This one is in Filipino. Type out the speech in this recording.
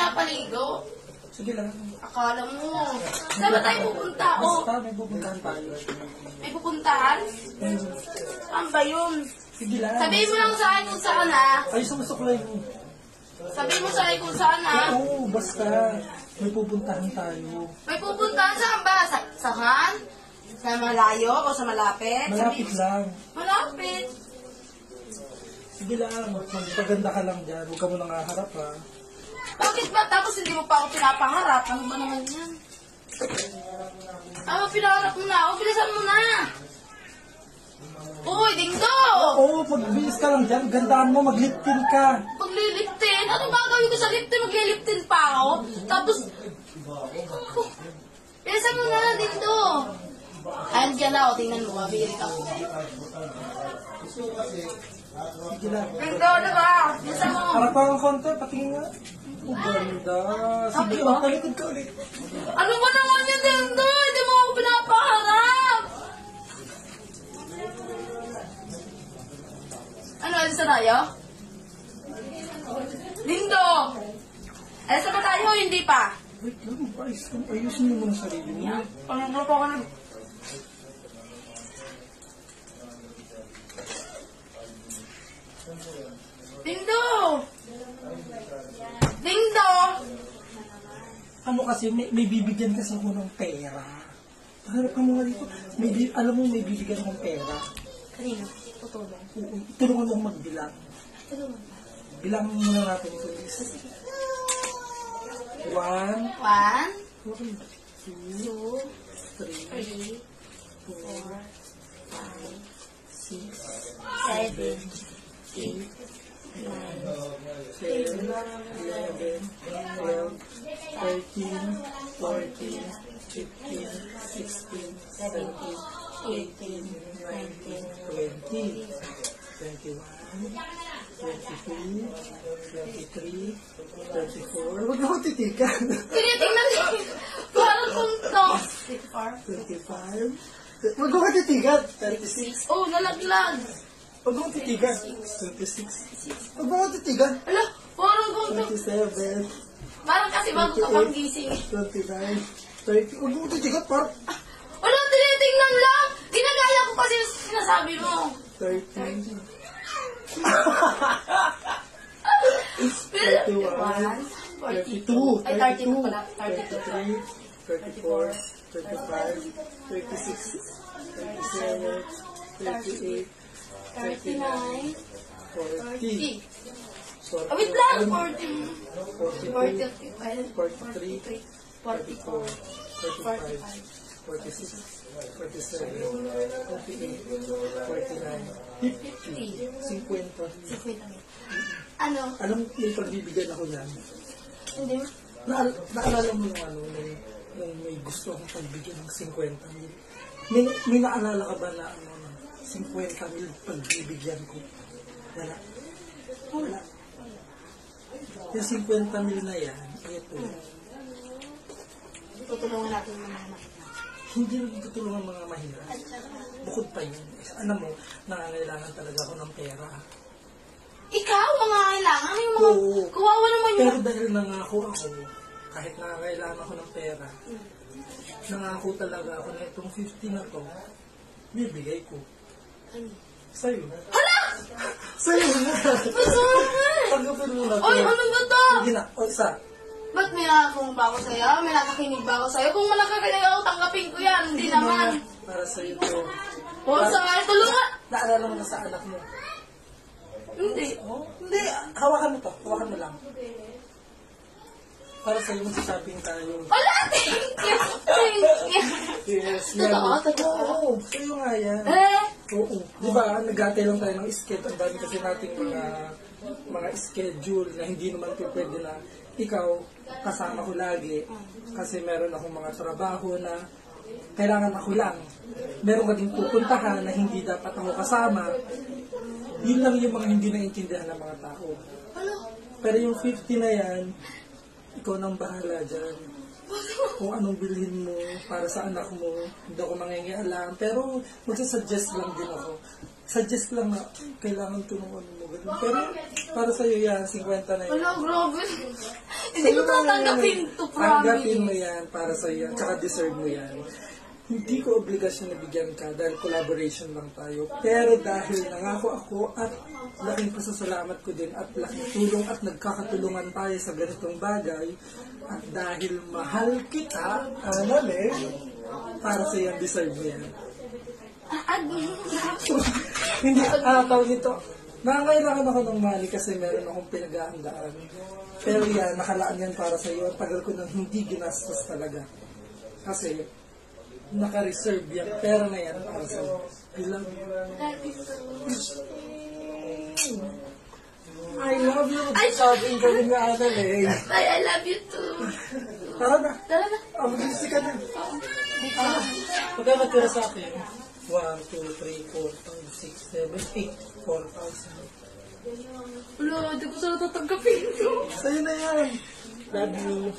pinapaligo. Sige lang. Akala mo. Saan ba tayo pupunta? Oh, Basta may pupuntahan tayo. may pupuntahan? Saan ba yun? Sige lang. Sabihin mo lang sa akin kung saan ha. Ay, sumusuklay mo. Sabihin mo sa akin kung saan ha. Oo, basta. May pupuntahan tayo. May pupuntahan saan ba? Sa Han? Sa malayo o sa malapit? Malapit lang. Malapit. Sige lang. Magpaganda ka lang dyan. Huwag ka mo nang haharap ha. Bakit ba? Tapos hindi mo pa ako pinapangarap. Ano ba naman yan? Pinaharap mo na. O, bilisan mo na. Uy, Dingdo! Oo, pagbilis ka lang dyan. Gandaan mo, magliptin ka. Magliliptin? Ano gagawin ko sa liptin? Magliliptin pa ako? Tapos, bilisan mo na, Dingdo. Andiyan na ako. Tingnan mo. Mabirit ako. Sige lang. Dingdo, ano ba? Bilisan mo. Harap pa ang konti. Patingin nga. Ang ganda. Sige, Sabi ba? palikod ka ulit. Ano ba naman yan, Dingdo? Hindi mo ako pinapaharap. Ano, alis na tayo? Lindo! Alis na ba tayo o hindi pa? Wait lang, ayusin mo muna sarili mo. Pangagrupo ko na. Lindo! Lindo! Ano kasi, may bibigyan kasi ako ng pera. Harap ka mo nga dito. Alam mo, may bibigyan akong pera. Kanino? Tutulong. Oo, tulungan mo akong magbilang. Tulungan ba? Bilangin muna natin ito, please. 1, 1, 2, 2, 3, 3, 4, 5, 6, 7, 7, 11, 12, 13, 14, 15, 16, 17, 18, 19, 20, 21, 22, 23, 24. Huwag ako titigan. tinitingnan din. Parang punto. 25. Huwag ako titigan. 36. Oh, nalaglag. Huwag ako titigan. 26. Huwag ako titigan. Ala, parang punto. 27. Parang kasi bago ka pang gising. 29. 30. Huwag ako titigan. Parang Wala, tinitingnan lang. Ginagaya ko kasi yung sinasabi mo. 30. 31, 32, 42. Ay, 32 pala. 32. 33, 34, 35, 36, 37, 38, 39, 40, 40. So, Ah, wait lang. 40. 42, 43, 44, 45, 46, 47, 48, 49, 50, 50. Ano? Alam mo, may pagbibigyan ako yan. Hindi. Naalala mo yung ano, nung may gusto akong pagbigyan ng 50 mil. May naalala ka ba na ano, 50 mil pagbibigyan ko? Wala. Wala. Yung 50 mil na yan, ito. Tutulungan natin yung mga mahirap. Hindi rin tutulungan mga mahirap. Bukod pa yun. Alam mo, nangangailangan talaga ako ng pera. Ikaw, mga kailangan. Ano yung mga... Oo. Kawawa naman yung... Pero dahil nangako ako, kahit nangangailangan ako ng pera, nangako talaga ako na itong 50 na to, bibigay ko. Ano? Sa'yo. Hala! Sa'yo na. Masama! Tanggapin mo na to. Oy, ano ba to? Sige na. O, isa. Ba't may nakakong ba ako sa'yo? May nakakinig ba ako sa'yo? Kung malakakinig ako, tanggapin ko yan. Hindi naman. Para sa'yo to. O, sa nga, tulungan. Naalala mo na sa anak mo. Hindi. Oh, hindi. Hawakan mo to. Hawakan mo lang. Para sa'yo magsashopping tayo. Wala, thank you. Thank you. Yes, Totoo, yan. totoo. Oo, sa'yo nga yan. Eh, Oo. Di ba, nag-atay lang tayo ng schedule. Ang dami kasi nating mga schedule na hindi naman po pwede na ikaw kasama ko lagi. Kasi meron akong mga trabaho na kailangan ako lang. Meron ka din pupuntahan na hindi dapat ako kasama. Yun lang yung mga hindi naiintindihan ng mga tao. ano? Pero yung 50 na yan, ikaw nang bahala dyan. Kung anong bilhin mo para sa anak mo, hindi ako mangingialam. Pero magsasuggest lang din ako. Suggest lang na kailangan ito ng ano mo. Ganun. Pero para sa'yo yan, 50 na yan. Wala, grabe. Hindi ko tatanggapin to, Tanggapin mo promise. yan para sa'yo yan. Tsaka deserve mo yan. Hindi ko obligasyon na bigyan ka dahil collaboration lang tayo. Pero dahil nangako ako at laking pasasalamat ko din at laking tulong at nagkakatulungan tayo sa ganitong bagay at dahil mahal kita, para sa yan, deserve mo yan. Hindi, tawag nito. Nakakailangan ako ng money kasi meron akong pinag-aandaan. Pero yan, nakalaan yan para sa iyo. Tagal ko nang hindi ginastos talaga. Kasi, naka-reserve yan. Pera na yan para sa iyo. I love you. I love you. Sabihin ka rin na Annalyn. I love you too. Tara na. Tara na. Magsisi ka na. Magkano tira sa akin? 1, 2, 3, 4, 5, 6, 7, 8, 4,000. Wala, di ko sana tatanggapin to. Sa'yo na yan. Love you.